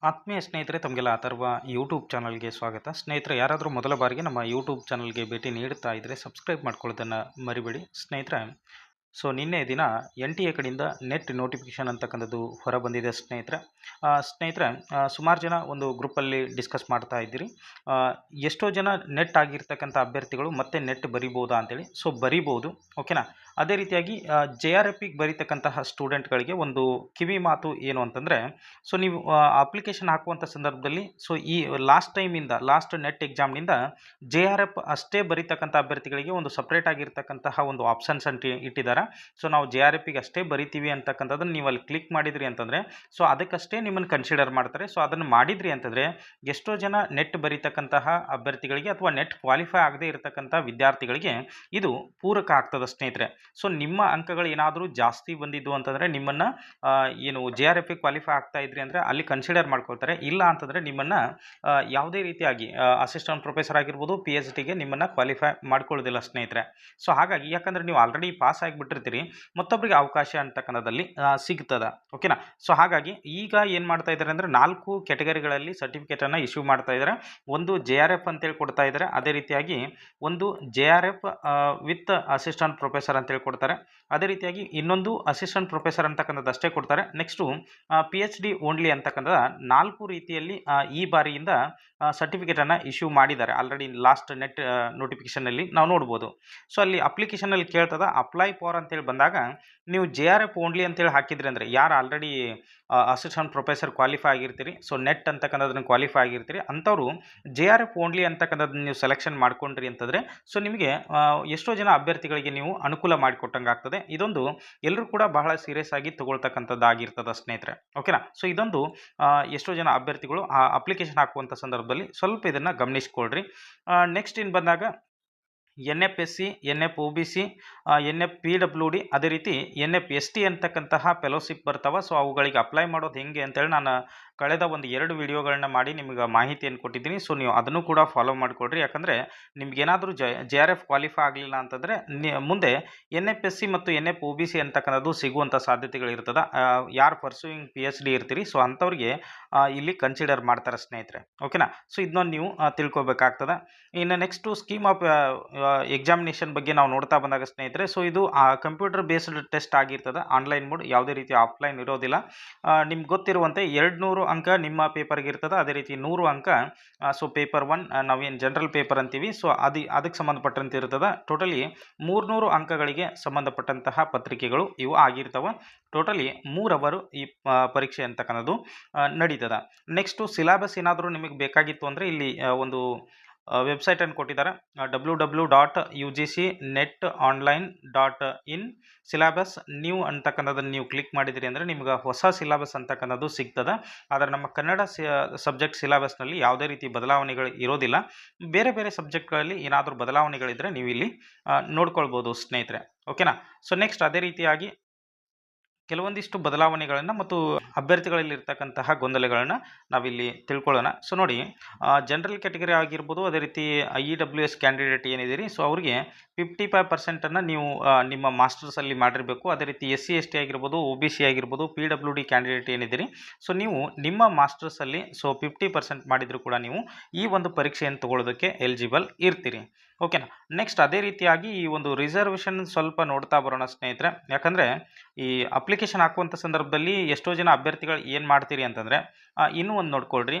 ಆತ್ಮೀಯ ಸ್ನೇಹಿತರೆ ತಮಗೆಲ್ಲ ಅಥರ್ವ ಯೂಟ್ಯೂಬ್ ಚಾನಲ್ಗೆ ಸ್ವಾಗತ. ಸ್ನೇಹಿತರೆ, ಯಾರಾದರೂ ಮೊದಲ ಬಾರಿಗೆ ನಮ್ಮ ಯೂಟ್ಯೂಬ್ ಚಾನಲ್ಗೆ ಭೇಟಿ ನೀಡುತ್ತಾ ಇದ್ದರೆ ಸಬ್ಸ್ಕ್ರೈಬ್ ಮಾಡ್ಕೊಳ್ಳೋದನ್ನು ಮರಿಬೇಡಿ. ಸ್ನೇಹಿತರೆ, ನಿನ್ನೆ ದಿನ ಎನ್ ಟಿ ಎ ಕಡೆಯಿಂದ ನೆಟ್ ನೋಟಿಫಿಕೇಷನ್ ಅಂತಕ್ಕಂಥದ್ದು ಹೊರಬಂದಿದೆ ಸ್ನೇಹಿತರೆ. ಸುಮಾರು ಜನ ಒಂದು ಗ್ರೂಪಲ್ಲಿ ಡಿಸ್ಕಸ್ ಮಾಡ್ತಾ ಇದ್ದೀರಿ. ಆ, ಎಷ್ಟೋ ಜನ ನೆಟ್ ಆಗಿರ್ತಕ್ಕಂಥ ಅಭ್ಯರ್ಥಿಗಳು ಮತ್ತೆ ನೆಟ್ ಬರಿಬೋದಾ ಅಂತೇಳಿ. ಬರಿಬೋದು, ಓಕೆನಾ. ಅದೇ ರೀತಿಯಾಗಿ JRF ಬರೀತಕ್ಕಂತಹ ಸ್ಟೂಡೆಂಟ್ಗಳಿಗೆ ಒಂದು ಕಿವಿ ಮಾತು ಏನು ಅಂತಂದರೆ, ನೀವು ಅಪ್ಲಿಕೇಶನ್ ಹಾಕುವಂಥ ಸಂದರ್ಭದಲ್ಲಿ ಈ ಲಾಸ್ಟ್ ನೆಟ್ ಎಕ್ಸಾಮ್ನಿಂದ JRF ಅಷ್ಟೇ ಬರೀತಕ್ಕಂಥ ಅಭ್ಯರ್ಥಿಗಳಿಗೆ ಒಂದು ಸಪ್ರೇಟ್ ಆಗಿರ್ತಕ್ಕಂತಹ ಒಂದು ಆಪ್ಷನ್ಸ್ ಅಂತ ಇಟ್ಟಿದ್ದಾರೆ. ನಾವು JRF ಅಷ್ಟೇ ಬರಿತೀವಿ ಅಂತಕ್ಕಂಥದ್ದನ್ನು ನೀವು ಅಲ್ಲಿ ಕ್ಲಿಕ್ ಮಾಡಿದ್ರಿ ಅಂತಂದರೆ ಅದಕ್ಕಷ್ಟೇ ನಿಮ್ಮನ್ನು ಕನ್ಸಿಡರ್ ಮಾಡ್ತಾರೆ. ಅದನ್ನು ಮಾಡಿದ್ರಿ ಅಂತಂದರೆ ಎಷ್ಟೋ ಜನ ನೆಟ್ ಬರೀತಕ್ಕಂತಹ ಅಭ್ಯರ್ಥಿಗಳಿಗೆ ಅಥವಾ ನೆಟ್ ಕ್ವಾಲಿಫೈ ಆಗದೇ ಇರತಕ್ಕಂಥ ವಿದ್ಯಾರ್ಥಿಗಳಿಗೆ ಇದು ಪೂರಕ ಆಗ್ತದೆ ಸ್ನೇಹಿತರೆ. ನಿಮ್ಮ ಅಂಕಗಳು ಏನಾದರೂ ಜಾಸ್ತಿ ಬಂದಿದ್ದು ಅಂತಂದರೆ ನಿಮ್ಮನ್ನು ಏನು JRF ಕ್ವಾಲಿಫೈ ಆಗ್ತಾ ಇದ್ರಿ ಅಂದರೆ ಅಲ್ಲಿ ಕನ್ಸಿಡರ್ ಮಾಡ್ಕೊಳ್ತಾರೆ. ಇಲ್ಲ ಅಂತಂದರೆ ನಿಮ್ಮನ್ನು ಯಾವುದೇ ರೀತಿಯಾಗಿ ಅಸಿಸ್ಟೆಂಟ್ ಪ್ರೊಫೆಸರ್ ಆಗಿರ್ಬೋದು, PhDಗೆ ನಿಮ್ಮನ್ನು ಕ್ವಾಲಿಫೈ ಮಾಡ್ಕೊಳ್ಳೋದಿಲ್ಲ ಸ್ನೇಹಿತರೆ. ಹಾಗಾಗಿ ಯಾಕಂದರೆ ನೀವು ಆಲ್ರೆಡಿ ಪಾಸ್ ಆಗಿಬಿಟ್ಟಿರ್ತೀರಿ, ಮತ್ತೊಬ್ಬರಿಗೆ ಅವಕಾಶ ಅಂತಕ್ಕಂಥದ್ದಲ್ಲಿ ಸಿಗ್ತದೆ, ಓಕೆನಾ. ಹಾಗಾಗಿ ಈಗ ಏನು ಮಾಡ್ತಾ ಇದ್ದಾರೆ ಅಂದರೆ 4 ಕ್ಯಾಟಗರಿಗಳಲ್ಲಿ ಸರ್ಟಿಫಿಕೇಟನ್ನು ಇಶ್ಯೂ ಮಾಡ್ತಾ ಇದ್ದಾರೆ. ಒಂದು JRF ಅಂತೇಳಿ ಕೊಡ್ತಾ ಇದ್ದಾರೆ. ಅದೇ ರೀತಿಯಾಗಿ ಒಂದು JRF ವಿತ್ ಅಸಿಸ್ಟೆಂಟ್ ಪ್ರೊಫೆಸರ್ ಅಂತೇಳಿ ಕೊಡ್ತಾರೆ. ಅದೇ ರೀತಿಯಾಗಿ ಇನ್ನೊಂದು ಅಸಿಸ್ಟೆಂಟ್ ಪ್ರೊಫೆಸರ್ ಅಂತಕ್ಕಂಥದ್ದು ಅಷ್ಟೇ ಕೊಡ್ತಾರೆ. ನೆಕ್ಸ್ಟು PhD ಓನ್ಲಿ ಅಂತಕ್ಕಂಥ 4 ರೀತಿಯಲ್ಲಿ ಈ ಬಾರಿಯಿಂದ ಸರ್ಟಿಫಿಕೇಟನ್ನು ಇಶ್ಯೂ ಮಾಡಿದ್ದಾರೆ. ಆಲ್ರೆಡಿ ಲಾಸ್ಟ್ ನೆಟ್ ನೋಟಿಫಿಕೇಷನಲ್ಲಿ ನಾವು ನೋಡ್ಬೋದು. ಅಲ್ಲಿ ಅಪ್ಲಿಕೇಶನಲ್ಲಿ ಕೇಳ್ತದ ಅಪ್ಲೈ ಫಾರ್ ಅಂತೇಳಿ ಬಂದಾಗ ನೀವು JRF ಓನ್ಲಿ ಅಂತೇಳಿ ಹಾಕಿದ್ರಿ ಅಂದರೆ ಯಾರು ಆಲ್ರೆಡಿ ಅಸಿಸ್ಟೆಂಟ್ ಪ್ರೊಫೆಸರ್ ಕ್ವಾಲಿಫೈ ಆಗಿರ್ತೀರಿ, ನೆಟ್ ಅಂತಕ್ಕಂಥದ್ದನ್ನು ಕ್ವಾಲಿಫೈ ಆಗಿರ್ತೀರಿ ಅಂಥವ್ರು JRF ಓನ್ಲಿ ಅಂತಕ್ಕಂಥದ್ದನ್ನು ನೀವು ಸೆಲೆಕ್ಷನ್ ಮಾಡ್ಕೊಂಡ್ರಿ ಅಂತಂದರೆ ನಿಮಗೆ ಎಷ್ಟೋ ಜನ ಅಭ್ಯರ್ಥಿಗಳಿಗೆ ನೀವು ಅನುಕೂಲ ಮಾಡಿಕೊಟ್ಟಂಗೆ ಆಗ್ತದೆ. ಇದೊಂದು ಎಲ್ಲರೂ ಕೂಡ ಬಹಳ ಸೀರಿಯಸ್ ಆಗಿ ತಗೊಳ್ತಕ್ಕಂಥದ್ದು ಆಗಿರ್ತದೆ ಸ್ನೇಹಿತರೆ, ಓಕೆನಾ. ಇದೊಂದು ಎಷ್ಟೋ ಜನ ಅಭ್ಯರ್ಥಿಗಳು ಅಪ್ಲಿಕೇಶನ್ ಹಾಕುವಂಥ ಸಂದರ್ಭದಲ್ಲಿ ಸ್ವಲ್ಪ ಇದನ್ನು ಗಮನಿಸ್ಕೊಳ್ರಿ. ನೆಕ್ಸ್ಟ್ ಇನ್ನು ಬಂದಾಗ NFSC, NFOBC, NFPWD, ಅದೇ ರೀತಿ NFST ಅಂತಕ್ಕಂತಹ ಫೆಲೋಶಿಪ್ ಬರ್ತಾವೆ. ಅವುಗಳಿಗೆ ಅಪ್ಲೈ ಮಾಡೋದು ಹೆಂಗೆ ಅಂತೇಳಿ ನಾನು ಕಳೆದ ಒಂದು 2 ವಿಡಿಯೋಗಳನ್ನ ಮಾಡಿ ನಿಮಗೆ ಮಾಹಿತಿಯನ್ನು ಕೊಟ್ಟಿದ್ದೀನಿ. ನೀವು ಅದನ್ನು ಕೂಡ ಫಾಲೋ ಮಾಡಿಕೊಡ್ರಿ. ಯಾಕಂದರೆ ನಿಮ್ಗೇನಾದರೂ JRF ಕ್ವಾಲಿಫೈ ಆಗಲಿಲ್ಲ ಅಂತಂದರೆ ಮುಂದೆ NFSC ಮತ್ತು NFOBC ಅಂತಕ್ಕಂಥದ್ದು ಸಿಗುವಂಥ ಸಾಧ್ಯತೆಗಳಿರ್ತದೆ. ಯಾರು ಪರ್ಸೂಯಿಂಗ್ PhD ಇರ್ತೀರಿ ಅಂಥವ್ರಿಗೆ ಇಲ್ಲಿ ಕನ್ಸಿಡರ್ ಮಾಡ್ತಾರೆ ಸ್ನೇಹಿತರೆ, ಓಕೆನಾ. ಇದನ್ನೊಂದು ನೀವು ತಿಳ್ಕೊಬೇಕಾಗ್ತದೆ. ಇನ್ನು ನೆಕ್ಸ್ಟು ಸ್ಕೀಮ್ ಆಫ್ ಎಕ್ಸಾಮಿನೇಷನ್ ಬಗ್ಗೆ ನಾವು ನೋಡ್ತಾ ಬಂದಾಗ ಸ್ನೇಹಿತರೆ, ಇದು ಕಂಪ್ಯೂಟರ್ ಬೇಸ್ಡ್ ಟೆಸ್ಟ್ ಆಗಿರ್ತದೆ. ಆನ್ಲೈನ್ ಮೋಡ್, ಯಾವುದೇ ರೀತಿ ಆಫ್ಲೈನ್ ಇರೋದಿಲ್ಲ. ನಿಮ್ಗೆ ಗೊತ್ತಿರುವಂತೆ 200 ಅಂಕ ನಿಮ್ಮ ಪೇಪರ್ಗೆ ಇರ್ತದೆ. ಅದೇ ರೀತಿ 100 ಅಂಕ ಪೇಪರ್ 1 ನಾವೇನು ಜನರಲ್ ಪೇಪರ್ ಅಂತೀವಿ, ಅದಕ್ಕೆ ಸಂಬಂಧಪಟ್ಟಂತೆ ಇರ್ತದೆ. ಟೋಟಲಿ 300 ಅಂಕಗಳಿಗೆ ಸಂಬಂಧಪಟ್ಟಂತಹ ಪತ್ರಿಕೆಗಳು ಇವು ಆಗಿರ್ತವೆ. ಟೋಟಲಿ 3 ಅವರು ಈ ಪರೀಕ್ಷೆ ಅಂತಕ್ಕಂಥದ್ದು ನಡೀತದೆ. ನೆಕ್ಸ್ಟು ಸಿಲೆಬಸ್ ಏನಾದರೂ ನಿಮಗೆ ಬೇಕಾಗಿತ್ತು ಅಂದರೆ ಇಲ್ಲಿ ಒಂದು ವೆಬ್ಸೈಟನ್ನು ಕೊಟ್ಟಿದ್ದಾರೆ, www.ugcnetonline.in ಸಿಲೆಬಸ್ ನ್ಯೂ ಅಂತಕ್ಕಂಥದ್ದನ್ನು ನೀವು ಕ್ಲಿಕ್ ಮಾಡಿದಿರಿ ಅಂದರೆ ನಿಮ್ಗೆ ಹೊಸ ಸಿಲೆಬಸ್ ಅಂತಕ್ಕಂಥದ್ದು ಸಿಗ್ತದೆ. ಆದರೆ ನಮ್ಮ ಕನ್ನಡ ಸಬ್ಜೆಕ್ಟ್ ಸಿಲೆಬಸ್ನಲ್ಲಿ ಯಾವುದೇ ರೀತಿ ಬದಲಾವಣೆಗಳು ಇರೋದಿಲ್ಲ. ಬೇರೆ ಬೇರೆ ಸಬ್ಜೆಕ್ಟ್ಗಳಲ್ಲಿ ಏನಾದರೂ ಬದಲಾವಣೆಗಳಿದ್ದರೆ ನೀವು ಇಲ್ಲಿ ನೋಡ್ಕೊಳ್ಬೋದು ಸ್ನೇಹಿತರೆ, ಓಕೆನಾ. ನೆಕ್ಸ್ಟ್ ಅದೇ ರೀತಿಯಾಗಿ ಕೆಲವೊಂದಿಷ್ಟು ಬದಲಾವಣೆಗಳನ್ನು ಮತ್ತು ಅಭ್ಯರ್ಥಿಗಳಲ್ಲಿ ಇರ್ತಕ್ಕಂತಹ ಗೊಂದಲಗಳನ್ನು ನಾವಿಲ್ಲಿ ತಿಳ್ಕೊಳ್ಳೋಣ. ನೋಡಿ, ಜನರಲ್ ಕ್ಯಾಟಗರಿ ಆಗಿರ್ಬೋದು, ಅದೇ ರೀತಿ IEWS ಕ್ಯಾಂಡಿಡೇಟ್ ಏನಿದ್ದೀರಿ ಅವ್ರಿಗೆ 55% ನೀವು ನಿಮ್ಮ ಮಾಸ್ಟರ್ಸಲ್ಲಿ ಮಾಡಿರಬೇಕು. ಅದೇ ರೀತಿ SC ST ಆಗಿರ್ಬೋದು, OBC ಆಗಿರ್ಬೋದು, PWD ಕ್ಯಾಂಡಿಡೇಟ್ ಏನಿದ್ದೀರಿ ನೀವು ನಿಮ್ಮ ಮಾಸ್ಟರ್ಸಲ್ಲಿ 50% ಮಾಡಿದರೂ ಕೂಡ ನೀವು ಈ ಒಂದು ಪರೀಕ್ಷೆಯನ್ನು ತಗೊಳ್ಳೋದಕ್ಕೆ ಎಲಿಜಿಬಲ್ ಇರ್ತೀರಿ, ಓಕೆನಾ. ನೆಕ್ಸ್ಟ್ ಅದೇ ರೀತಿಯಾಗಿ ಈ ಒಂದು ರಿಸರ್ವೇಷನ್ ಸ್ವಲ್ಪ ನೋಡ್ತಾ ಬರೋಣ ಸ್ನೇಹಿತರೆ. ಯಾಕಂದರೆ ಈ ಅಪ್ಲಿಕೇಶನ್ ಹಾಕುವಂಥ ಸಂದರ್ಭದಲ್ಲಿ ಎಷ್ಟೋ ಜನ ಅಭ್ಯರ್ಥಿಗಳು ಏನು ಮಾಡ್ತೀರಿ ಅಂತಂದರೆ ಇನ್ನೂ ಒಂದು ನೋಡ್ಕೊಳ್ರಿ.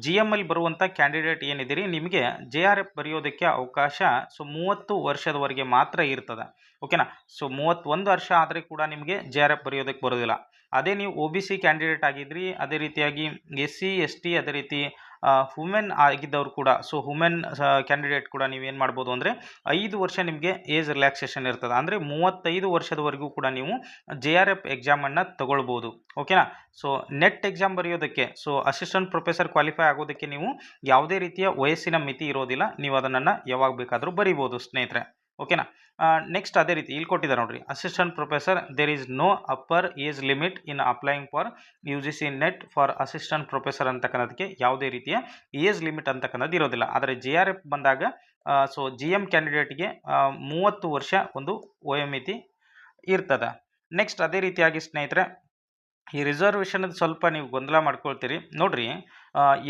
GML ಬರುವಂಥ ಕ್ಯಾಂಡಿಡೇಟ್ ಏನಿದ್ದೀರಿ ನಿಮಗೆ JRF ಬರೆಯೋದಕ್ಕೆ ಅವಕಾಶ 30 ವರ್ಷದವರೆಗೆ ಮಾತ್ರ ಇರ್ತದೆ, ಓಕೆನಾ. 31 ವರ್ಷ ಆದರೆ ಕೂಡ ನಿಮಗೆ JRF ಬರೆಯೋದಕ್ಕೆ ಬರೋದಿಲ್ಲ. ಅದೇ ನೀವು OBC ಕ್ಯಾಂಡಿಡೇಟ್ ಆಗಿದ್ರಿ, ಅದೇ ರೀತಿಯಾಗಿ SC ST, ಅದೇ ರೀತಿ ವುಮೆನ್ ಆಗಿದ್ದವರು ಕೂಡ ವುಮೆನ್ ಕ್ಯಾಂಡಿಡೇಟ್ ಕೂಡ ನೀವೇನು ಮಾಡ್ಬೋದು ಅಂದರೆ 5 ವರ್ಷ ನಿಮಗೆ ಏಜ್ ರಿಲ್ಯಾಕ್ಸೇಷನ್ ಇರ್ತದೆ. ಅಂದರೆ 35 ವರ್ಷದವರೆಗೂ ಕೂಡ ನೀವು JRF ಎಕ್ಸಾಮನ್ನು ತಗೊಳ್ಬೋದು, ಓಕೆನಾ. ನೆಟ್ ಎಕ್ಸಾಮ್ ಬರೆಯೋದಕ್ಕೆ ಅಸಿಸ್ಟೆಂಟ್ ಪ್ರೊಫೆಸರ್ ಕ್ವಾಲಿಫೈ ಆಗೋದಕ್ಕೆ ನೀವು ಯಾವುದೇ ರೀತಿಯ ವಯಸ್ಸಿನ ಮಿತಿ ಇರೋದಿಲ್ಲ. ನೀವು ಅದನ್ನು ಯಾವಾಗ ಬೇಕಾದರೂ ಬರಿಬೋದು ಸ್ನೇಹಿತರೆ, ಓಕೆನಾ. ನೆಕ್ಸ್ಟ್ ಅದೇ ರೀತಿ ಇಲ್ಲಿ ಕೊಟ್ಟಿದ್ದಾರೆ ನೋಡ್ರಿ, assistant professor there is no upper age limit in applying for UGC NET for assistant professor ಅಂತಕ್ಕನ್ನೋದಕ್ಕೆ ಯಾವುದೇ ರೀತಿಯ ಏಜ್ ಲಿಮಿಟ್ ಅಂತಕ್ಕನ್ನೋದು ಇರೋದಿಲ್ಲ. ಆದರೆ JRF ಬಂದಾಗ GM ಕ್ಯಾಂಡಿಡೇಟ್ಗೆ 30 ವರ್ಷ ಒಂದು ವಯೋಮಿತಿ ಇರ್ತದೆ. ನೆಕ್ಸ್ಟ್ ಅದೇ ರೀತಿಯಾಗಿ ಸ್ನೇಹಿತರೆ ಈ ರಿಸರ್ವೇಷನದು ಸ್ವಲ್ಪ ನೀವು ಗೊಂದಲ ಮಾಡ್ಕೊಳ್ತೀರಿ. ನೋಡ್ರಿ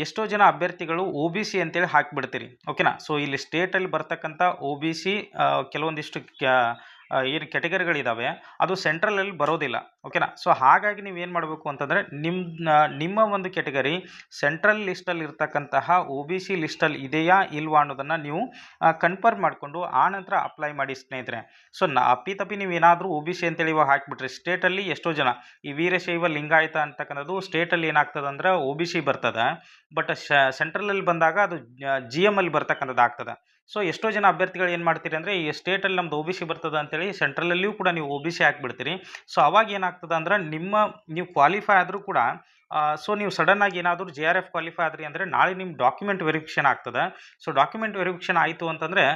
ಎಷ್ಟೋ ಜನ ಅಭ್ಯರ್ಥಿಗಳು ಒ.ಬಿ.ಸಿ ಅಂತೇಳಿ ಹಾಕಿಬಿಡ್ತೀರಿ. ಓಕೆನಾ? ಸೊ ಇಲ್ಲಿ ಸ್ಟೇಟಲ್ಲಿ ಬರ್ತಕ್ಕಂಥ ಒ.ಬಿ.ಸಿ ಕೆಲವೊಂದಿಷ್ಟು ಏನು ಕ್ಯಾಟಗರಿಗಳಿದ್ದಾವೆ ಅದು ಸೆಂಟ್ರಲಲ್ಲಿ ಬರೋದಿಲ್ಲ. ಓಕೆನಾ? ಸೊ ಹಾಗಾಗಿ ನೀವೇನು ಮಾಡಬೇಕು ಅಂತಂದರೆ ನಿಮ್ಮ ಒಂದು ಕ್ಯಾಟಗರಿ ಸೆಂಟ್ರಲ್ ಲಿಸ್ಟಲ್ಲಿ ಇರ್ತಕ್ಕಂತಹ ಒ.ಬಿ.ಸಿ ಲಿಸ್ಟಲ್ಲಿ ಇದೆಯಾ ಇಲ್ವಾ ಅನ್ನೋದನ್ನು ನೀವು ಕನ್ಫರ್ಮ್ ಮಾಡಿಕೊಂಡು ಆನಂತರ ಅಪ್ಲೈ ಮಾಡಿ ಸ್ನೇಹಿತರೆ. ಸೊ ಅಪ್ಪಿತಪ್ಪಿ ನೀವೇನಾದರೂ ಒ.ಬಿ.ಸಿ ಅಂತೇಳಿ ಇವಾಗ ಹಾಕಿಬಿಟ್ರೆ ಸ್ಟೇಟಲ್ಲಿ ಎಷ್ಟೋ ಜನ ಈ ವೀರಶೈವ ಲಿಂಗಾಯತ ಅಂತಕ್ಕಂಥದ್ದು ಸ್ಟೇಟಲ್ಲಿ ಏನಾಗ್ತದೆ ಅಂದ್ರೆ ಒ.ಬಿ.ಸಿ ಬರ್ತದೆ. ಬಟ್ ಸೆಂಟ್ರಲಲ್ಲಿ ಬಂದಾಗ ಅದು ಜಿ.ಎಮ್ ಅಲ್ಲಿ ಬರ್ತಕ್ಕಂಥದ್ದು ಆಗ್ತದೆ. ಸೊ ಎಷ್ಟೋ ಜನ ಅಭ್ಯರ್ಥಿಗಳು ಏನು ಮಾಡ್ತೀರಿ ಅಂದರೆ ಈ ಸ್ಟೇಟಲ್ಲಿ ನಮ್ದು ಒ.ಬಿ.ಸಿ ಬರ್ತದೆ ಅಂತೇಳಿ ಸೆಂಟ್ರಲಲ್ಲಿಯೂ ಕೂಡ ನೀವು ಒ.ಬಿ.ಸಿ ಹಾಕಿಬಿಡ್ತೀರಿ. ಸೊ ಅವಾಗ ಏನಾಗ್ತದೆ ಅಂದ್ರೆ ನೀವು ಕ್ವಾಲಿಫೈ ಆದರೂ ಕೂಡ ಸೊ ನೀವು ಸಡನ್ನಾಗಿ ಏನಾದರೂ JRF ಕ್ವಾಲಿಫೈ ಆದ್ರಿ ಅಂದರೆ ನಾಳೆ ನಿಮ್ಮ ಡಾಕ್ಯುಮೆಂಟ್ ವೆರಿಫಿಕೇಷನ್ ಆಗ್ತದೆ. ಸೊ ಡಾಕ್ಯುಮೆಂಟ್ ವೆರಿಫಿಕೇಷನ್ ಆಯಿತು ಅಂತಂದರೆ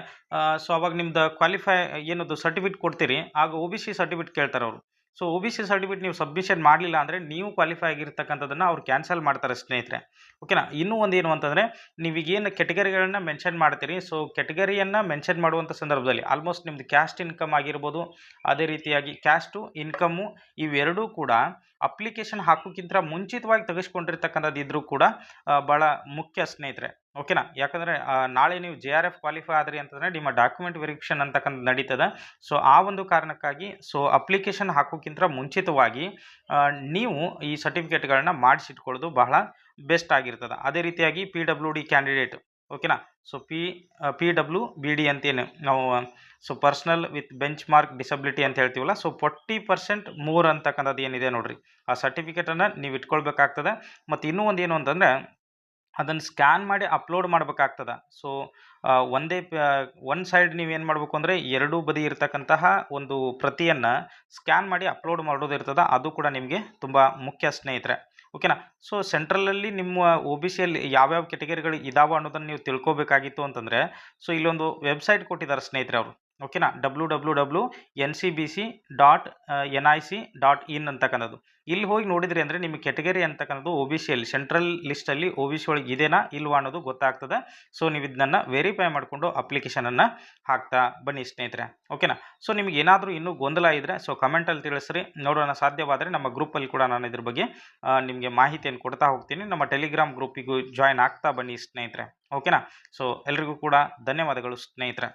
ಸೊ ಅವಾಗ ನಿಮ್ದು ಕ್ವಾಲಿಫೈ ಏನದು ಸರ್ಟಿಫಿಕೇಟ್ ಕೊಡ್ತೀರಿ, ಆಗ ಒ.ಬಿ.ಸಿ ಸರ್ಟಿಫಿಕೇಟ್ ಕೇಳ್ತಾರೆ ಅವರು. ಸೊ ಒ.ಬಿ.ಸಿ ಸರ್ಟಿಫಿಕೇಟ್ ನೀವು ಸಬ್ಮಿಷನ್ ಮಾಡಲಿಲ್ಲ ಅಂದರೆ ನೀವು ಕ್ವಾಲಿಫೈ ಆಗಿರ್ತಕ್ಕಂಥದ್ದನ್ನು ಅವ್ರು ಕ್ಯಾನ್ಸಲ್ ಮಾಡ್ತಾರೆ ಸ್ನೇಹಿತರೆ. ಓಕೆನಾ? ಇನ್ನೂ ಒಂದೇನು ಅಂತಂದರೆ ನೀವೀಗೇನು ಕೆಟಗರಿಗಳನ್ನ ಮೆನ್ಷನ್ ಮಾಡ್ತೀರಿ, ಸೊ ಕೆಟಗರಿಯನ್ನು ಮೆನ್ಷನ್ ಮಾಡುವಂಥ ಸಂದರ್ಭದಲ್ಲಿ ಆಲ್ಮೋಸ್ಟ್ ನಿಮ್ಮದು ಕ್ಯಾಸ್ಟ್ ಇನ್ಕಮ್ ಆಗಿರ್ಬೋದು, ಅದೇ ರೀತಿಯಾಗಿ ಕ್ಯಾಸ್ಟು ಇನ್ಕಮ್ಮು ಇವೆರಡೂ ಕೂಡ ಅಪ್ಲಿಕೇಶನ್ ಹಾಕೋಕ್ಕಿಂತ ಮುಂಚಿತವಾಗಿ ತೆಗೆಸ್ಕೊಂಡಿರ್ತಕ್ಕಂಥದ್ದು ಇದ್ರೂ ಕೂಡ ಭಾಳ ಮುಖ್ಯ ಸ್ನೇಹಿತರೆ. ಓಕೆನಾ? ಯಾಕಂದರೆ ನಾಳೆ ನೀವು JRF ಕ್ವಾಲಿಫೈ ಆದ್ರಿ ಅಂತಂದರೆ ನಿಮ್ಮ ಡಾಕ್ಯುಮೆಂಟ್ ವೆರಿಫಿಕೇಷನ್ ಅಂತಕ್ಕಂಥದ್ದು ನಡೀತದೆ. ಸೊ ಆ ಒಂದು ಕಾರಣಕ್ಕಾಗಿ ಸೊ ಅಪ್ಲಿಕೇಶನ್ ಹಾಕೋಕ್ಕಿಂತ ಮುಂಚಿತವಾಗಿ ನೀವು ಈ ಸರ್ಟಿಫಿಕೇಟ್ಗಳನ್ನ ಮಾಡಿಸಿಟ್ಕೊಳ್ಳೋದು ಬಹಳ ಬೆಸ್ಟ್ ಆಗಿರ್ತದೆ. ಅದೇ ರೀತಿಯಾಗಿ PWD ಕ್ಯಾಂಡಿಡೇಟ್. ಓಕೆನಾ? ಸೊ PWBD ಅಂತೇನು ನಾವು so personal with bench mark disability ಅಂತ ಹೇಳ್ತೀವಲ್ಲ, ಸೊ 40% ಮೂರ್ ಅಂತಕ್ಕಂಥದ್ದು ಏನಿದೆ ನೋಡ್ರಿ, ಆ ಸರ್ಟಿಫಿಕೇಟನ್ನು ನೀವು ಇಟ್ಕೊಳ್ಬೇಕಾಗ್ತದೆ. ಮತ್ತು ಇನ್ನೂ ಒಂದು ಏನು ಅಂತಂದರೆ ಅದನ್ನು ಸ್ಕ್ಯಾನ್ ಮಾಡಿ ಅಪ್ಲೋಡ್ ಮಾಡಬೇಕಾಗ್ತದೆ. ಸೊ ಒನ್ ಸೈಡ್ ನೀವೇನು ಮಾಡಬೇಕು ಅಂದರೆ ಎರಡೂ ಬದಿ ಇರತಕ್ಕಂತಹ ಒಂದು ಪ್ರತಿಯನ್ನು ಸ್ಕ್ಯಾನ್ ಮಾಡಿ ಅಪ್ಲೋಡ್ ಮಾಡೋದಿರ್ತದೆ. ಅದು ಕೂಡ ನಿಮಗೆ ತುಂಬ ಮುಖ್ಯ ಸ್ನೇಹಿತರೆ. ಓಕೆನಾ? ಸೊ ಸೆಂಟ್ರಲಲ್ಲಿ ನಿಮ್ಮ ಒ.ಬಿ.ಸಿಯಲ್ಲಿ ಯಾವ್ಯಾವ ಕೆಟಗರಿಗಳು ಇದಾವೆ ಅನ್ನೋದನ್ನು ನೀವು ತಿಳ್ಕೊಬೇಕಾಗಿತ್ತು ಅಂತಂದರೆ ಸೊ ಇಲ್ಲೊಂದು ವೆಬ್ಸೈಟ್ ಕೊಟ್ಟಿದ್ದಾರೆ ಸ್ನೇಹಿತರೆ ಅವರು. ಓಕೆನಾ? www.ncbc.nic.in ಅಂತಕ್ಕಂಥದ್ದು. ಇಲ್ಲಿ ಹೋಗಿ ನೋಡಿದ್ರಿ ಅಂದರೆ ನಿಮ್ಮ ಕೆಟಗರಿ ಅಂತಕ್ಕಂಥದ್ದು ಒ.ಬಿ.ಸಿಯಲ್ಲಿ ಸೆಂಟ್ರಲ್ ಲಿಸ್ಟಲ್ಲಿ ಒ.ಬಿ.ಸಿ ಒಳಗೆ ಇದೆನಾ ಇಲ್ವಾ ಅನ್ನೋದು ಗೊತ್ತಾಗ್ತದೆ. ಸೊ ನೀವು ಇದನ್ನು ವೆರಿಫೈ ಮಾಡಿಕೊಂಡು ಅಪ್ಲಿಕೇಶನನ್ನು ಹಾಕ್ತಾ ಬನ್ನಿ ಸ್ನೇಹಿತರೆ. ಓಕೆನಾ? ಸೊ ನಿಮಗೆ ಏನಾದರೂ ಇನ್ನೂ ಗೊಂದಲ ಇದ್ದರೆ ಸೊ ಕಮೆಂಟಲ್ಲಿ ತಿಳಿಸ್ರಿ, ನೋಡೋಣ. ಸಾಧ್ಯವಾದರೆ ನಮ್ಮ ಗ್ರೂಪಲ್ಲಿ ಕೂಡ ನಾನು ಇದ್ರ ಬಗ್ಗೆ ನಿಮಗೆ ಮಾಹಿತಿಯನ್ನು ಕೊಡ್ತಾ ಹೋಗ್ತೀನಿ. ನಮ್ಮ ಟೆಲಿಗ್ರಾಮ್ ಗ್ರೂಪಿಗೂ ಜಾಯ್ನ್ ಆಗ್ತಾ ಬನ್ನಿ ಸ್ನೇಹಿತರೆ. ಓಕೆನಾ? ಸೊ ಎಲ್ರಿಗೂ ಕೂಡ ಧನ್ಯವಾದಗಳು ಸ್ನೇಹಿತರೆ.